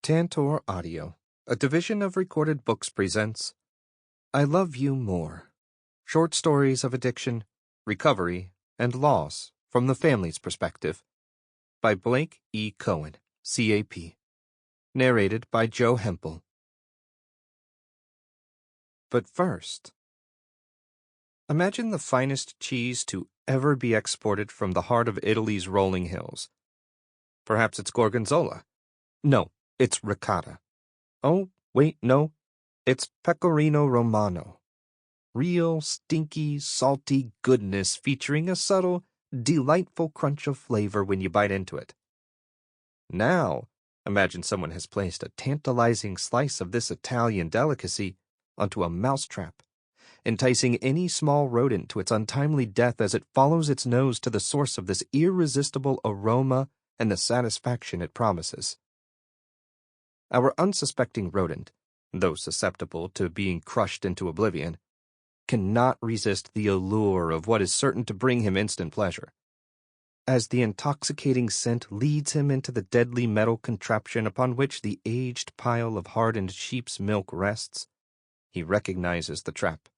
Tantor Audio, a division of Recorded Books, presents I Love You More, short stories of addiction, recovery, and loss from the family's perspective, by Blake E. Cohen, CAP. Narrated by Joe Hempel. But first, imagine the finest cheese to ever be exported from the heart of Italy's rolling hills. Perhaps it's Gorgonzola. No, it's ricotta. Oh, wait, no, it's pecorino romano. Real, stinky, salty goodness featuring a subtle, delightful crunch of flavor when you bite into it. Now, imagine someone has placed a tantalizing slice of this Italian delicacy onto a mousetrap, enticing any small rodent to its untimely death as it follows its nose to the source of this irresistible aroma and the satisfaction it promises. Our unsuspecting rodent, though susceptible to being crushed into oblivion, cannot resist the allure of what is certain to bring him instant pleasure. As the intoxicating scent leads him into the deadly metal contraption upon which the aged pile of hardened sheep's milk rests, he recognizes the trap.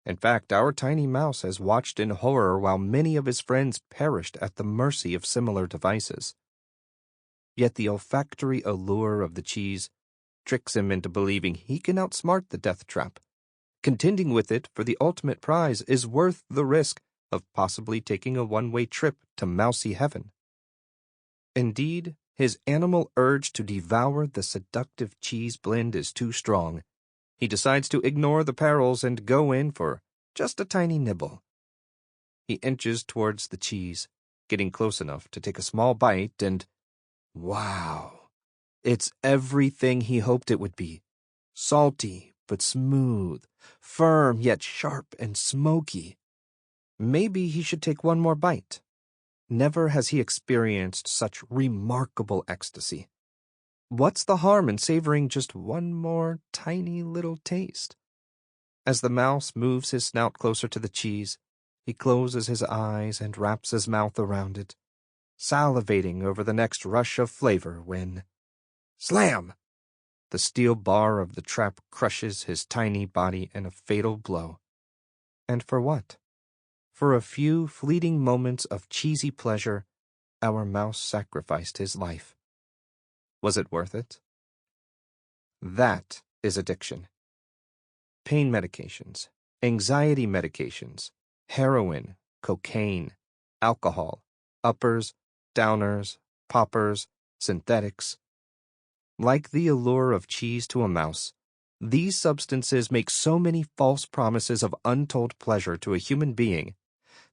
In fact, our tiny mouse has watched in horror while many of his friends perished at the mercy of similar devices. Yet the olfactory allure of the cheese tricks him into believing he can outsmart the death trap. Contending with it for the ultimate prize is worth the risk of possibly taking a one-way trip to mousy heaven. Indeed, his animal urge to devour the seductive cheese blend is too strong. He decides to ignore the perils and go in for just a tiny nibble. He inches towards the cheese, getting close enough to take a small bite, and wow! It's everything he hoped it would be. Salty but smooth, firm yet sharp and smoky. Maybe he should take one more bite. Never has he experienced such remarkable ecstasy. What's the harm in savoring just one more tiny little taste? As the mouse moves his snout closer to the cheese, he closes his eyes and wraps his mouth around it, salivating over the next rush of flavor when, slam! The steel bar of the trap crushes his tiny body in a fatal blow. And for what? For a few fleeting moments of cheesy pleasure, our mouse sacrificed his life. Was it worth it? That is addiction. Pain medications, anxiety medications, heroin, cocaine, alcohol, uppers, downers, poppers, synthetics. Like the allure of cheese to a mouse, these substances make so many false promises of untold pleasure to a human being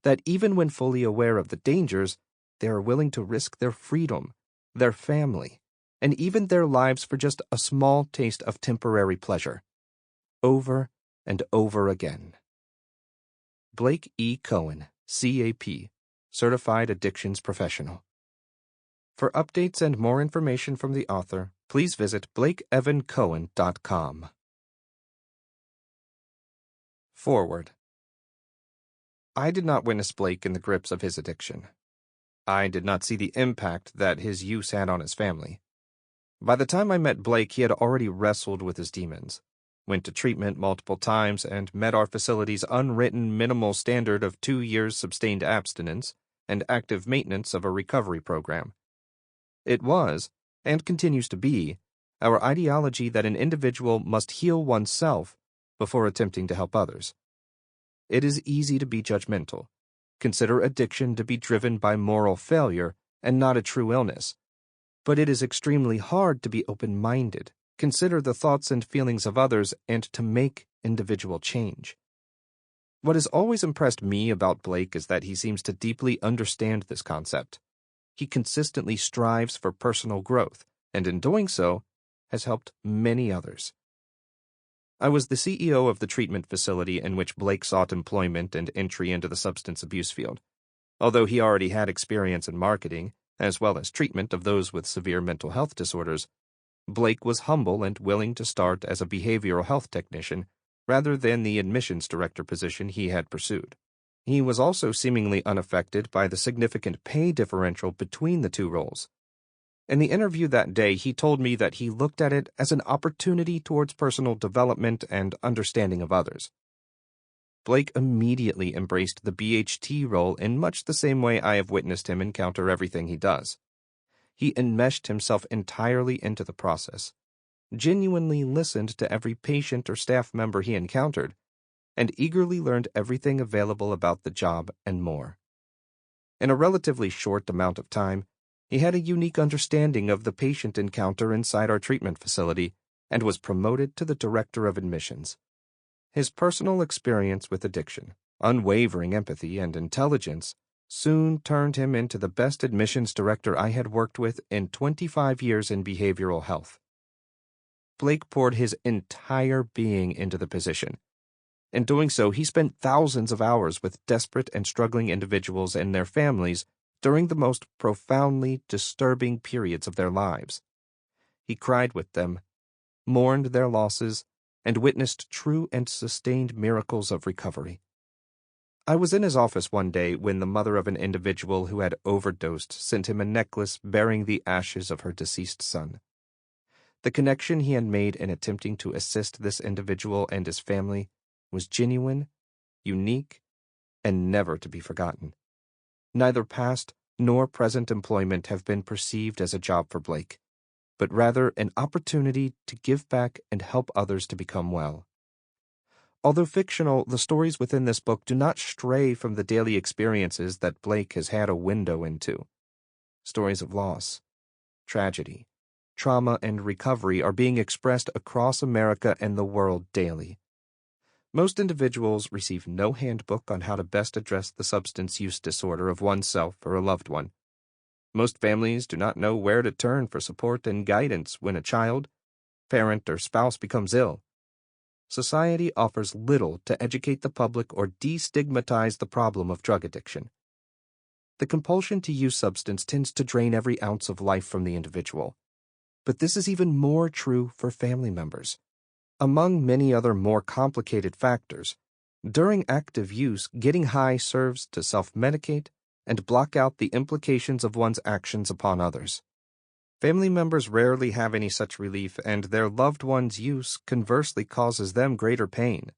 that even when fully aware of the dangers, they are willing to risk their freedom, their family, and even their lives for just a small taste of temporary pleasure, over and over again. Blake E. Cohen, CAP, Certified Addictions Professional. For updates and more information from the author, please visit blakeevancohen.com. Forward. I did not witness Blake in the grips of his addiction. I did not see the impact that his use had on his family. By the time I met Blake, he had already wrestled with his demons, went to treatment multiple times, and met our facility's unwritten minimal standard of 2 years sustained abstinence and active maintenance of a recovery program. It was, and continues to be, our ideology that an individual must heal oneself before attempting to help others. It is easy to be judgmental, consider addiction to be driven by moral failure and not a true illness. But it is extremely hard to be open-minded, consider the thoughts and feelings of others, and to make individual change. What has always impressed me about Blake is that he seems to deeply understand this concept. He consistently strives for personal growth, and in doing so, has helped many others. I was the CEO of the treatment facility in which Blake sought employment and entry into the substance abuse field. Although he already had experience in marketing, as well as treatment of those with severe mental health disorders, Blake was humble and willing to start as a behavioral health technician rather than the admissions director position he had pursued. He was also seemingly unaffected by the significant pay differential between the two roles. In the interview that day, he told me that he looked at it as an opportunity towards personal development and understanding of others. Blake immediately embraced the BHT role in much the same way I have witnessed him encounter everything he does. He enmeshed himself entirely into the process, genuinely listened to every patient or staff member he encountered, and eagerly learned everything available about the job and more. In a relatively short amount of time, he had a unique understanding of the patient encounter inside our treatment facility and was promoted to the director of admissions. His personal experience with addiction, unwavering empathy, and intelligence soon turned him into the best admissions director I had worked with in 25 years in behavioral health. Blake poured his entire being into the position. In doing so, he spent thousands of hours with desperate and struggling individuals and their families during the most profoundly disturbing periods of their lives. He cried with them, mourned their losses, and witnessed true and sustained miracles of recovery. I was in his office one day when the mother of an individual who had overdosed sent him a necklace bearing the ashes of her deceased son. The connection he had made in attempting to assist this individual and his family was genuine, unique, and never to be forgotten. Neither past nor present employment have been perceived as a job for Blake, but rather an opportunity to give back and help others to become well. Although fictional, the stories within this book do not stray from the daily experiences that Blake has had a window into. Stories of loss, tragedy, trauma, and recovery are being expressed across America and the world daily. Most individuals receive no handbook on how to best address the substance use disorder of oneself or a loved one. Most families do not know where to turn for support and guidance when a child, parent, or spouse becomes ill. Society offers little to educate the public or destigmatize the problem of drug addiction. The compulsion to use substance tends to drain every ounce of life from the individual. But this is even more true for family members. Among many other more complicated factors, during active use, getting high serves to self-medicate and block out the implications of one's actions upon others. Family members rarely have any such relief, and their loved one's use conversely causes them greater pain.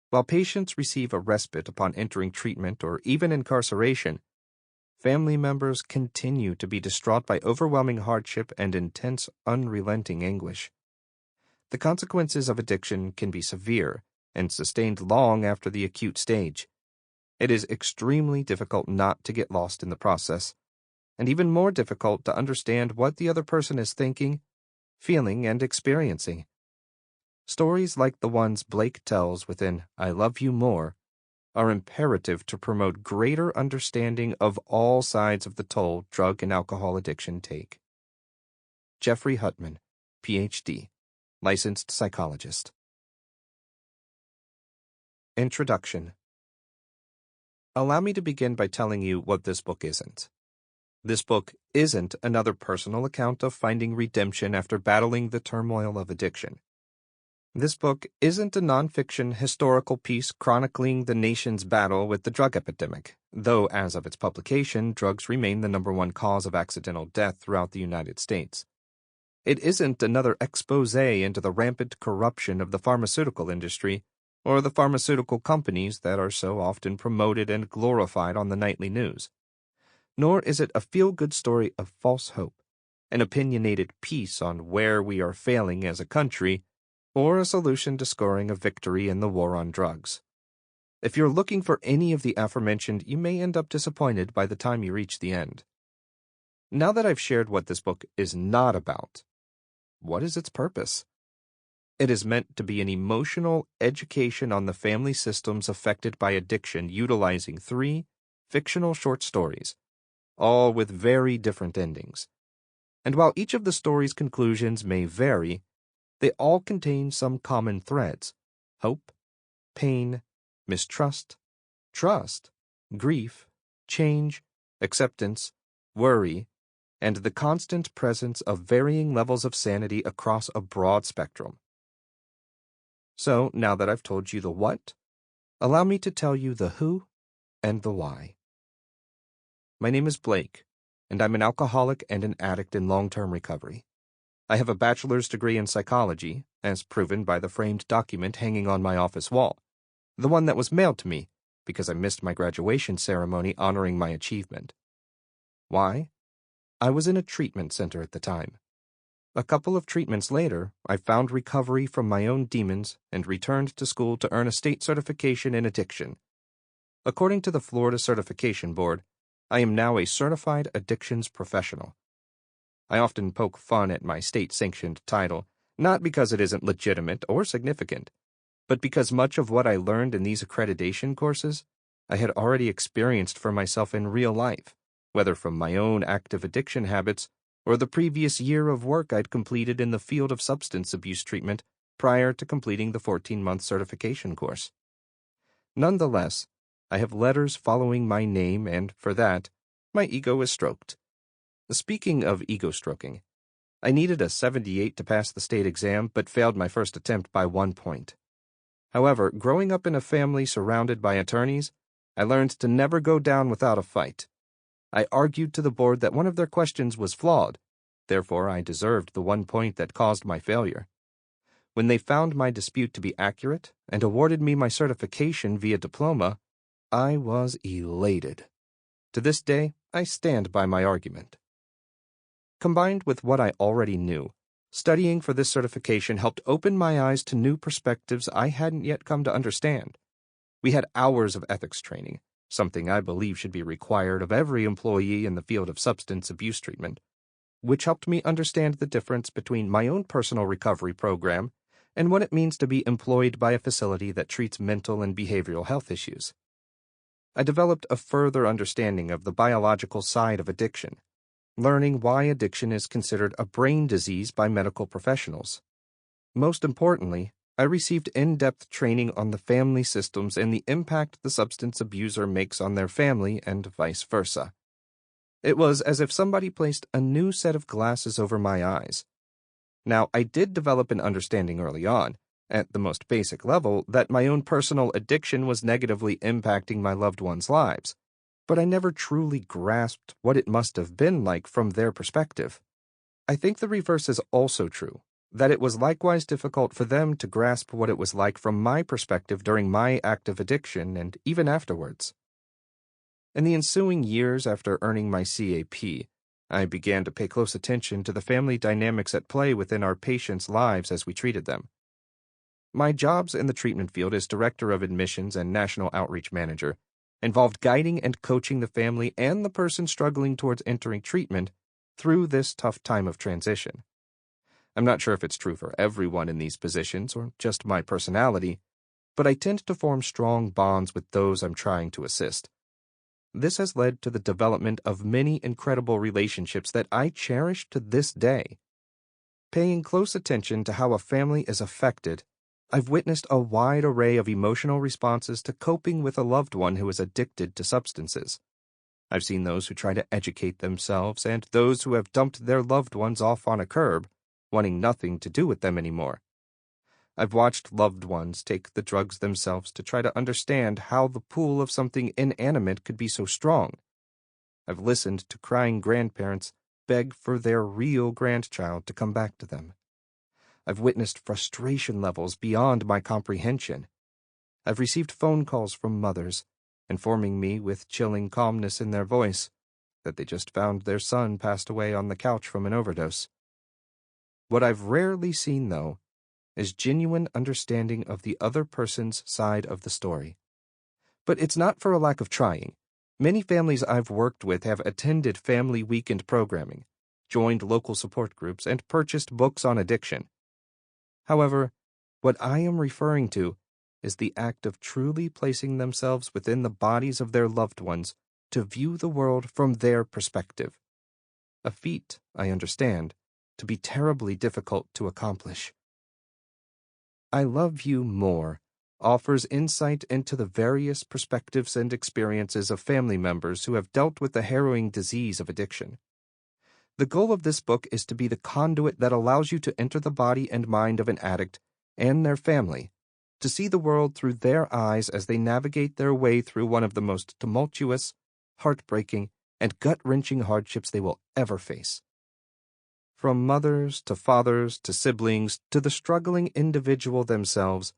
While patients receive a respite upon entering treatment or even incarceration, family members continue to be distraught by overwhelming hardship and intense, unrelenting anguish. The consequences of addiction can be severe and sustained long after the acute stage. It is extremely difficult not to get lost in the process, and even more difficult to understand what the other person is thinking, feeling, and experiencing. Stories like the ones Blake tells within I Love You More are imperative to promote greater understanding of all sides of the toll drug and alcohol addiction take. Jeffrey Huttman, Ph.D., licensed psychologist. Introduction. Allow me to begin by telling you what this book isn't. This book isn't another personal account of finding redemption after battling the turmoil of addiction. This book isn't a nonfiction historical piece chronicling the nation's battle with the drug epidemic, though as of its publication, drugs remain the #1 cause of accidental death throughout the United States. It isn't another expose into the rampant corruption of the pharmaceutical industry or the pharmaceutical companies that are so often promoted and glorified on the nightly news. Nor is it a feel-good story of false hope, an opinionated piece on where we are failing as a country, or a solution to scoring a victory in the war on drugs. If you're looking for any of the aforementioned, you may end up disappointed by the time you reach the end. Now that I've shared what this book is not about, what is its purpose? It is meant to be an emotional education on the family systems affected by addiction utilizing 3 fictional short stories, all with very different endings. And while each of the stories' conclusions may vary, they all contain some common threads: hope, pain, mistrust, trust, grief, change, acceptance, worry, and the constant presence of varying levels of sanity across a broad spectrum. So, now that I've told you the what, allow me to tell you the who and the why. My name is Blake, and I'm an alcoholic and an addict in long-term recovery. I have a bachelor's degree in psychology, as proven by the framed document hanging on my office wall, the one that was mailed to me because I missed my graduation ceremony honoring my achievement. Why? I was in a treatment center at the time. A couple of treatments later, I found recovery from my own demons and returned to school to earn a state certification in addiction. According to the Florida Certification Board, I am now a certified addictions professional. I often poke fun at my state-sanctioned title, not because it isn't legitimate or significant, but because much of what I learned in these accreditation courses I had already experienced for myself in real life, whether from my own active addiction habits or the previous year of work I'd completed in the field of substance abuse treatment prior to completing the 14-month certification course. Nonetheless, I have letters following my name, and for that, my ego is stroked. Speaking of ego stroking, I needed a 78 to pass the state exam, but failed my first attempt by 1 point. However, growing up in a family surrounded by attorneys, I learned to never go down without a fight. I argued to the board that one of their questions was flawed, therefore I deserved the 1 point that caused my failure. When they found my dispute to be accurate and awarded me my certification via diploma, I was elated. To this day, I stand by my argument. Combined with what I already knew, studying for this certification helped open my eyes to new perspectives I hadn't yet come to understand. We had hours of ethics training, something I believe should be required of every employee in the field of substance abuse treatment, which helped me understand the difference between my own personal recovery program and what it means to be employed by a facility that treats mental and behavioral health issues. I developed a further understanding of the biological side of addiction, learning why addiction is considered a brain disease by medical professionals. Most importantly, I received in-depth training on the family systems and the impact the substance abuser makes on their family and vice versa. It was as if somebody placed a new set of glasses over my eyes. Now, I did develop an understanding early on, at the most basic level, that my own personal addiction was negatively impacting my loved ones' lives, but I never truly grasped what it must have been like from their perspective. I think the reverse is also true, that it was likewise difficult for them to grasp what it was like from my perspective during my active addiction and even afterwards. In the ensuing years after earning my CAP, I began to pay close attention to the family dynamics at play within our patients' lives as we treated them. My jobs in the treatment field as Director of Admissions and National Outreach Manager involved guiding and coaching the family and the person struggling towards entering treatment through this tough time of transition. I'm not sure if it's true for everyone in these positions or just my personality, but I tend to form strong bonds with those I'm trying to assist. This has led to the development of many incredible relationships that I cherish to this day. Paying close attention to how a family is affected, I've witnessed a wide array of emotional responses to coping with a loved one who is addicted to substances. I've seen those who try to educate themselves and those who have dumped their loved ones off on a curb, wanting nothing to do with them anymore. I've watched loved ones take the drugs themselves to try to understand how the pull of something inanimate could be so strong. I've listened to crying grandparents beg for their real grandchild to come back to them. I've witnessed frustration levels beyond my comprehension. I've received phone calls from mothers, informing me with chilling calmness in their voice that they just found their son passed away on the couch from an overdose. What I've rarely seen, though, is genuine understanding of the other person's side of the story. But it's not for a lack of trying. Many families I've worked with have attended family weekend programming, joined local support groups, and purchased books on addiction. However, what I am referring to is the act of truly placing themselves within the bodies of their loved ones to view the world from their perspective. A feat, I understand, to be terribly difficult to accomplish. I Love You More offers insight into the various perspectives and experiences of family members who have dealt with the harrowing disease of addiction. The goal of this book is to be the conduit that allows you to enter the body and mind of an addict and their family, to see the world through their eyes as they navigate their way through one of the most tumultuous, heartbreaking, and gut-wrenching hardships they will ever face. From mothers to fathers to siblings to the struggling individual themselves,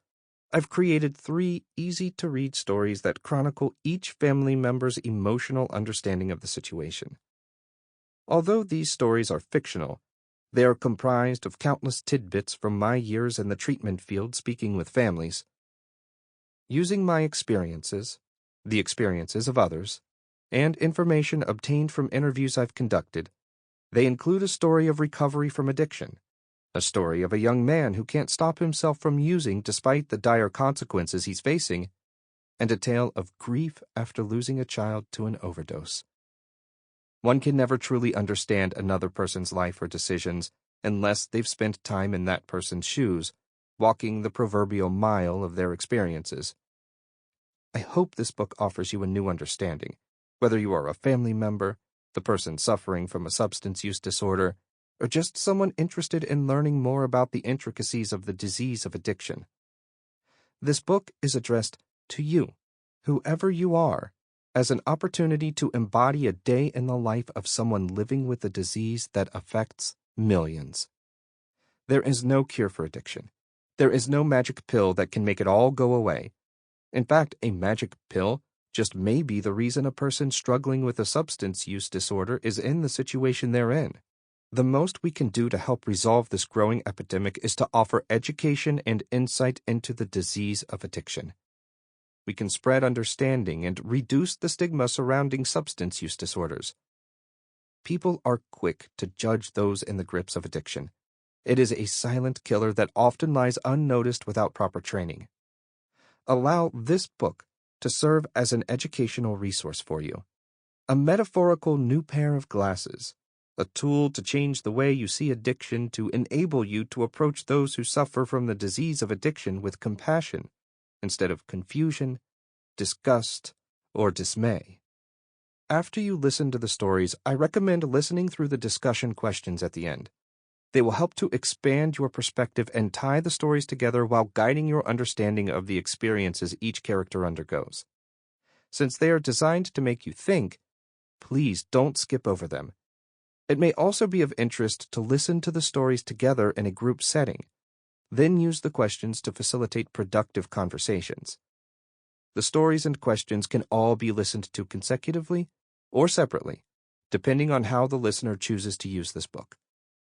I've created 3 easy-to-read stories that chronicle each family member's emotional understanding of the situation. Although these stories are fictional, they are comprised of countless tidbits from my years in the treatment field speaking with families. Using my experiences, the experiences of others, and information obtained from interviews I've conducted, they include a story of recovery from addiction, a story of a young man who can't stop himself from using despite the dire consequences he's facing, and a tale of grief after losing a child to an overdose. One can never truly understand another person's life or decisions unless they've spent time in that person's shoes, walking the proverbial mile of their experiences. I hope this book offers you a new understanding, whether you are a family member, the person suffering from a substance use disorder, or just someone interested in learning more about the intricacies of the disease of addiction. This book is addressed to you, whoever you are, as an opportunity to embody a day in the life of someone living with a disease that affects millions. There is no cure for addiction. There is no magic pill that can make it all go away. In fact, a magic pill just may be the reason a person struggling with a substance use disorder is in the situation they're in. The most we can do to help resolve this growing epidemic is to offer education and insight into the disease of addiction. We can spread understanding and reduce the stigma surrounding substance use disorders. People are quick to judge those in the grips of addiction. It is a silent killer that often lies unnoticed without proper training. Allow this book to serve as an educational resource for you, a metaphorical new pair of glasses, a tool to change the way you see addiction to enable you to approach those who suffer from the disease of addiction with compassion instead of confusion, disgust, or dismay. After you listen to the stories, I recommend listening through the discussion questions at the end. They will help to expand your perspective and tie the stories together while guiding your understanding of the experiences each character undergoes. Since they are designed to make you think, please don't skip over them. It may also be of interest to listen to the stories together in a group setting, then use the questions to facilitate productive conversations. The stories and questions can all be listened to consecutively or separately, depending on how the listener chooses to use this book.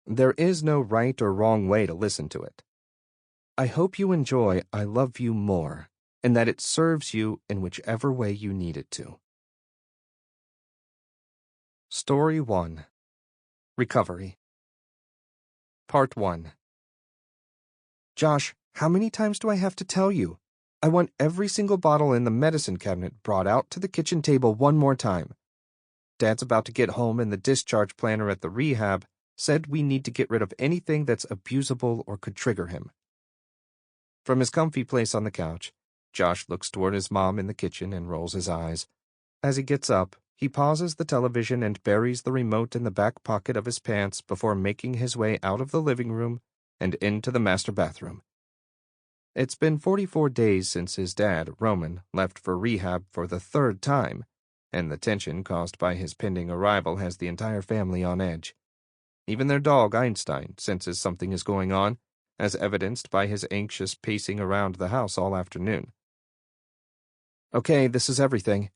There is no right or wrong way to listen to it. I hope you enjoy I Love You More, and that it serves you in whichever way you need it to. Story 1. Recovery. Part 1. Josh, how many times do I have to tell you? I want every single bottle in the medicine cabinet brought out to the kitchen table one more time. Dad's about to get home and the discharge planner at the rehab said we need to get rid of anything that's abusable or could trigger him. From his comfy place on the couch, Josh looks toward his mom in the kitchen and rolls his eyes. As he gets up, he pauses the television and buries the remote in the back pocket of his pants before making his way out of the living room and into the master bathroom. It's been 44 days since his dad, Roman, left for rehab for the 3rd time, and the tension caused by his pending arrival has the entire family on edge. Even their dog, Einstein, senses something is going on, as evidenced by his anxious pacing around the house all afternoon. Okay, this is everything.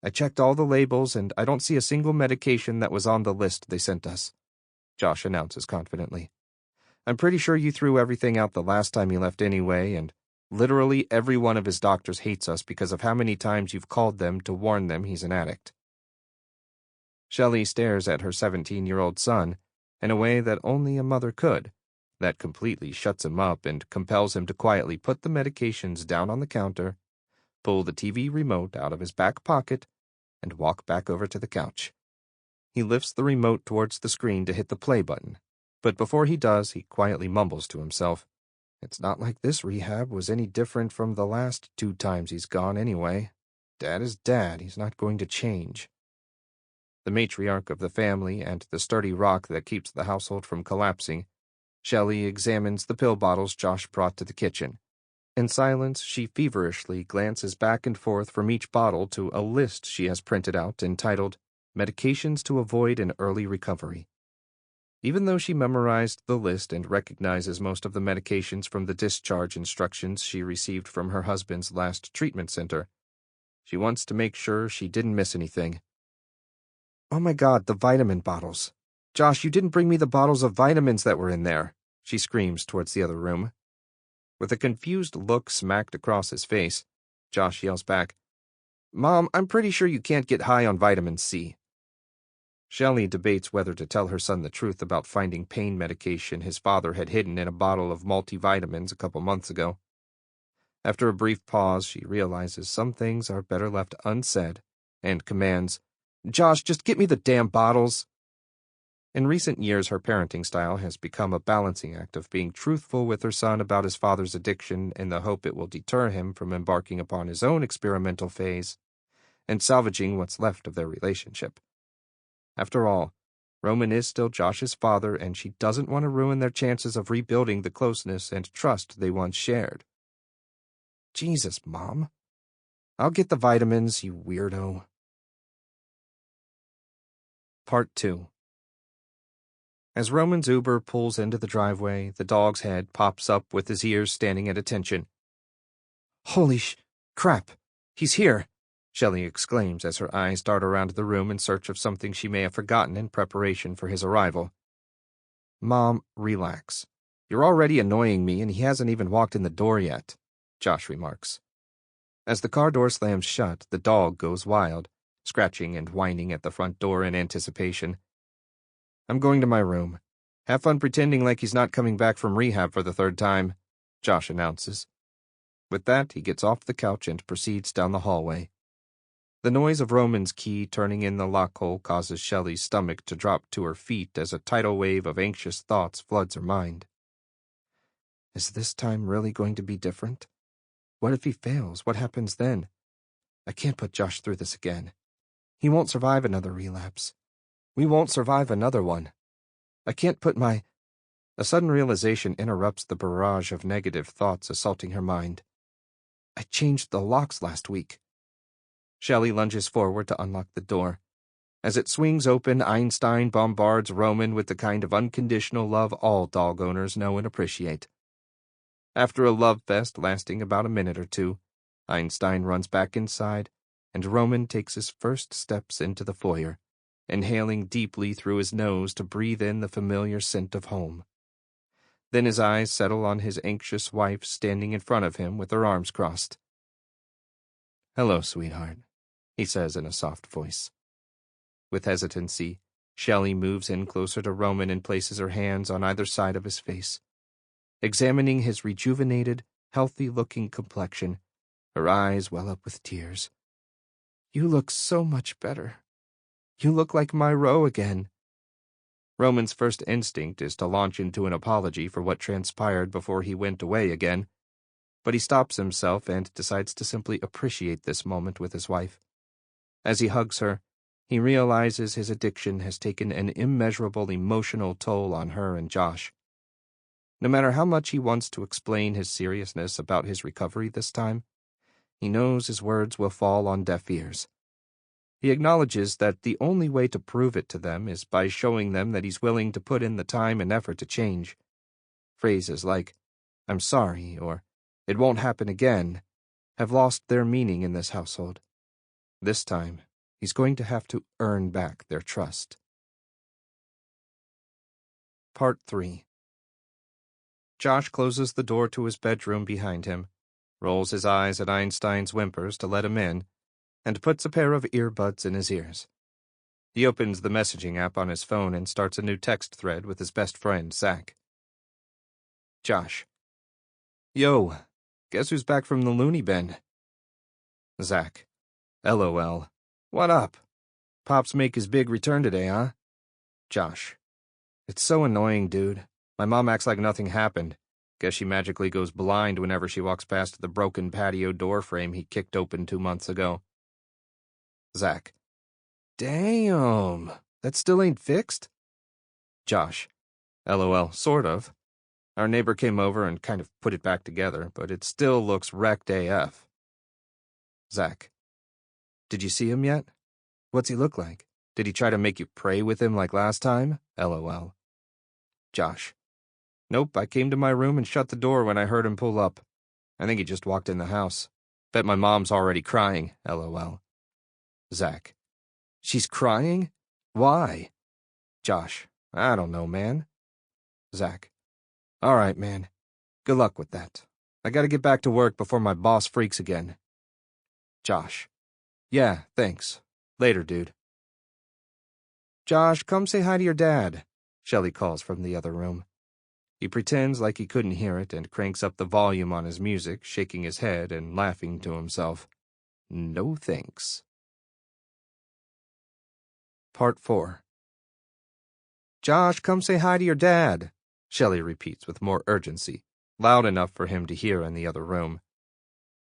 I checked all the labels, and I don't see a single medication that was on the list they sent us, Josh announces confidently. I'm pretty sure you threw everything out the last time you left anyway, and literally every one of his doctors hates us because of how many times you've called them to warn them he's an addict. Shelley stares at her 17-year-old son in a way that only a mother could, that completely shuts him up and compels him to quietly put the medications down on the counter, pull the TV remote out of his back pocket, and walk back over to the couch. He lifts the remote towards the screen to hit the play button, but before he does, he quietly mumbles to himself, "It's not like this rehab was any different from the last 2 times he's gone anyway. Dad is Dad, he's not going to change." The matriarch of the family and the sturdy rock that keeps the household from collapsing, Shelley examines the pill bottles Josh brought to the kitchen. In silence, she feverishly glances back and forth from each bottle to a list she has printed out entitled, medications to avoid an early recovery. Even though she memorized the list and recognizes most of the medications from the discharge instructions she received from her husband's last treatment center, she wants to make sure she didn't miss anything. "Oh my God, the vitamin bottles. Josh, you didn't bring me the bottles of vitamins that were in there," she screams towards the other room. With a confused look smacked across his face, Josh yells back, "Mom, I'm pretty sure you can't get high on vitamin C." Shelley debates whether to tell her son the truth about finding pain medication his father had hidden in a bottle of multivitamins a couple months ago. After a brief pause, she realizes some things are better left unsaid and commands, "Josh, just get me the damn bottles." In recent years, her parenting style has become a balancing act of being truthful with her son about his father's addiction in the hope it will deter him from embarking upon his own experimental phase and salvaging what's left of their relationship. After all, Roman is still Josh's father, and she doesn't want to ruin their chances of rebuilding the closeness and trust they once shared. "Jesus, Mom. I'll get the vitamins, you weirdo." Part 2. As Roman's Uber pulls into the driveway, the dog's head pops up with his ears standing at attention. "Holy crap! He's here!" Shelley exclaims as her eyes dart around the room in search of something she may have forgotten in preparation for his arrival. "Mom, relax. You're already annoying me, and he hasn't even walked in the door yet," Josh remarks. As the car door slams shut, the dog goes wild, scratching and whining at the front door in anticipation. "I'm going to my room. Have fun pretending like he's not coming back from rehab for the third time," Josh announces. With that, he gets off the couch and proceeds down the hallway. The noise of Roman's key turning in the lock hole causes Shelley's stomach to drop to her feet as a tidal wave of anxious thoughts floods her mind. Is this time really going to be different? What if he fails? What happens then? I can't put Josh through this again. He won't survive another relapse. We won't survive another one. I can't put my... A sudden realization interrupts the barrage of negative thoughts assaulting her mind. I changed the locks last week. Shelley lunges forward to unlock the door. As it swings open, Einstein bombards Roman with the kind of unconditional love all dog owners know and appreciate. After a love fest lasting about a minute or two, Einstein runs back inside, and Roman takes his first steps into the foyer, inhaling deeply through his nose to breathe in the familiar scent of home. Then his eyes settle on his anxious wife standing in front of him with her arms crossed. "Hello, sweetheart," he says in a soft voice. With hesitancy, Shelley moves in closer to Roman and places her hands on either side of his face. Examining his rejuvenated, healthy-looking complexion, her eyes well up with tears. "You look so much better. You look like my Ro again." Roman's first instinct is to launch into an apology for what transpired before he went away again, but he stops himself and decides to simply appreciate this moment with his wife. As he hugs her, he realizes his addiction has taken an immeasurable emotional toll on her and Josh. No matter how much he wants to explain his seriousness about his recovery this time, he knows his words will fall on deaf ears. He acknowledges that the only way to prove it to them is by showing them that he's willing to put in the time and effort to change. Phrases like, "I'm sorry," or "It won't happen again," have lost their meaning in this household. This time, he's going to have to earn back their trust. Part 3. Josh closes the door to his bedroom behind him, rolls his eyes at Einstein's whimpers to let him in, and puts a pair of earbuds in his ears. He opens the messaging app on his phone and starts a new text thread with his best friend, Zach. Josh. "Yo, guess who's back from the loony bin?" Zach. LOL. "What up? Pops make his big return today, huh?" Josh. "It's so annoying, dude. My mom acts like nothing happened. Guess she magically goes blind whenever she walks past the broken patio door frame he kicked open 2 months ago." Zach. "Damn, that still ain't fixed?" Josh. LOL, sort of. Our neighbor came over and kind of put it back together, but it still looks wrecked AF. Zach. "Did you see him yet? What's he look like? Did he try to make you pray with him like last time? LOL. Josh. Nope, I came to my room and shut the door when I heard him pull up. I think he just walked in the house. Bet my mom's already crying, LOL. Zach. She's crying? Why? Josh. I don't know, man. Zach. All right, man. Good luck with that. I gotta get back to work before my boss freaks again. Josh. Yeah, thanks. Later, dude. Josh, come say hi to your dad, Shelley calls from the other room. He pretends like he couldn't hear it and cranks up the volume on his music, shaking his head and laughing to himself. No thanks. Part 4. Josh, come say hi to your dad, Shelley repeats with more urgency, loud enough for him to hear in the other room.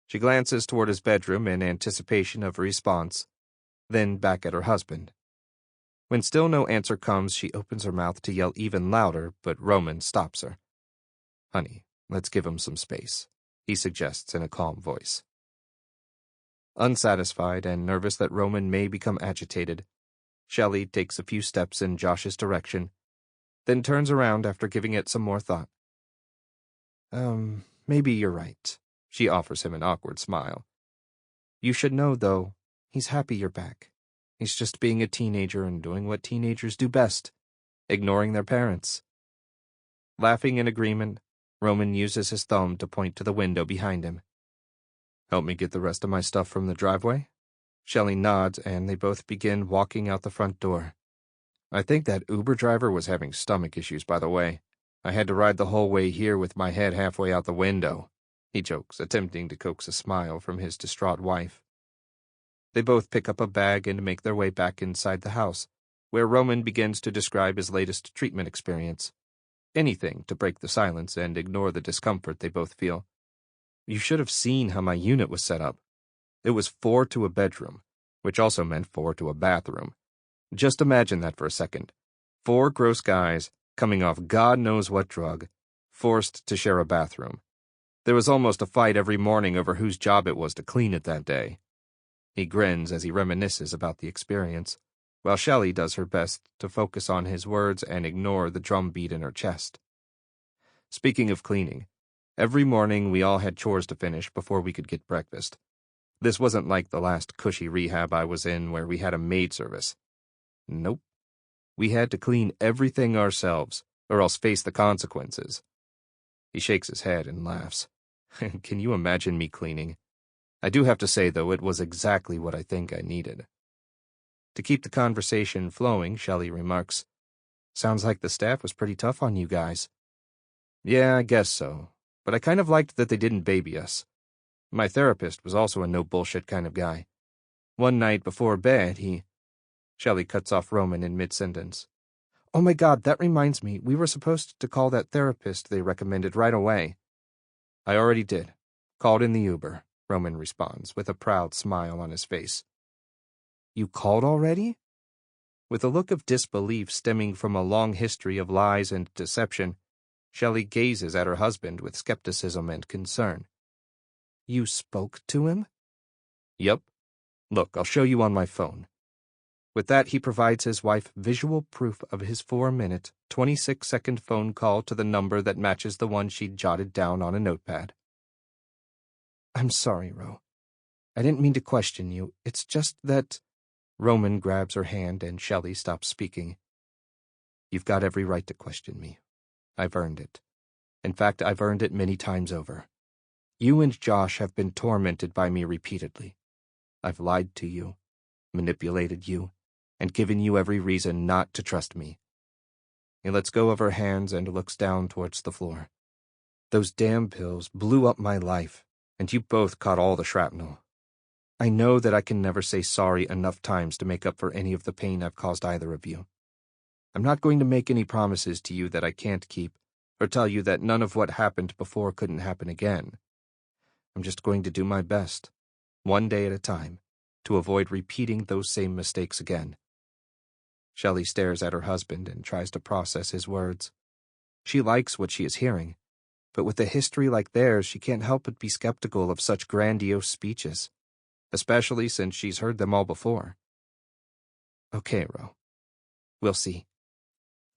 She glances toward his bedroom in anticipation of a response, then back at her husband. When still no answer comes, she opens her mouth to yell even louder, but Roman stops her. Honey, let's give him some space, he suggests in a calm voice. Unsatisfied and nervous that Roman may become agitated, Shelley takes a few steps in Josh's direction, then turns around after giving it some more thought. Maybe you're right, she offers him an awkward smile. You should know, though, he's happy you're back. He's just being a teenager and doing what teenagers do best, ignoring their parents. Laughing in agreement, Roman uses his thumb to point to the window behind him. Help me get the rest of my stuff from the driveway? Shelley nods, and they both begin walking out the front door. I think that Uber driver was having stomach issues, by the way. I had to ride the whole way here with my head halfway out the window, he jokes, attempting to coax a smile from his distraught wife. They both pick up a bag and make their way back inside the house, where Roman begins to describe his latest treatment experience. Anything to break the silence and ignore the discomfort they both feel. You should have seen how my unit was set up. It was 4 to a bedroom, which also meant 4 to a bathroom. Just imagine that for a second. 4 gross guys, coming off God knows what drug, forced to share a bathroom. There was almost a fight every morning over whose job it was to clean it that day. He grins as he reminisces about the experience, while Shelley does her best to focus on his words and ignore the drumbeat in her chest. Speaking of cleaning, every morning we all had chores to finish before we could get breakfast. This wasn't like the last cushy rehab I was in where we had a maid service. Nope. We had to clean everything ourselves, or else face the consequences. He shakes his head and laughs. Can you imagine me cleaning? I do have to say, though, it was exactly what I think I needed. To keep the conversation flowing, Shelley remarks, Sounds like the staff was pretty tough on you guys. Yeah, I guess so, but I kind of liked that they didn't baby us. My therapist was also a no-bullshit kind of guy. One night before bed, Shelley cuts off Roman in mid-sentence. Oh my God, that reminds me, we were supposed to call that therapist they recommended right away. I already did. Called in the Uber, Roman responds, with a proud smile on his face. You called already? With a look of disbelief stemming from a long history of lies and deception, Shelley gazes at her husband with skepticism and concern. You spoke to him? Yup. Look, I'll show you on my phone. With that, he provides his wife visual proof of his 4-minute, 26-second phone call to the number that matches the one she'd jotted down on a notepad. I'm sorry, Ro. I didn't mean to question you. It's just that... Roman grabs her hand and Shelley stops speaking. You've got every right to question me. I've earned it. In fact, I've earned it many times over. You and Josh have been tormented by me repeatedly. I've lied to you, manipulated you, and given you every reason not to trust me. He lets go of her hands and looks down towards the floor. Those damn pills blew up my life, and you both caught all the shrapnel. I know that I can never say sorry enough times to make up for any of the pain I've caused either of you. I'm not going to make any promises to you that I can't keep, or tell you that none of what happened before couldn't happen again. I'm just going to do my best, one day at a time, to avoid repeating those same mistakes again. Shelley stares at her husband and tries to process his words. She likes what she is hearing, but with a history like theirs, she can't help but be skeptical of such grandiose speeches, especially since she's heard them all before. Okay, Ro. We'll see.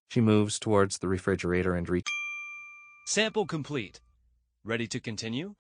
She moves towards the refrigerator and Sample complete. Ready to continue?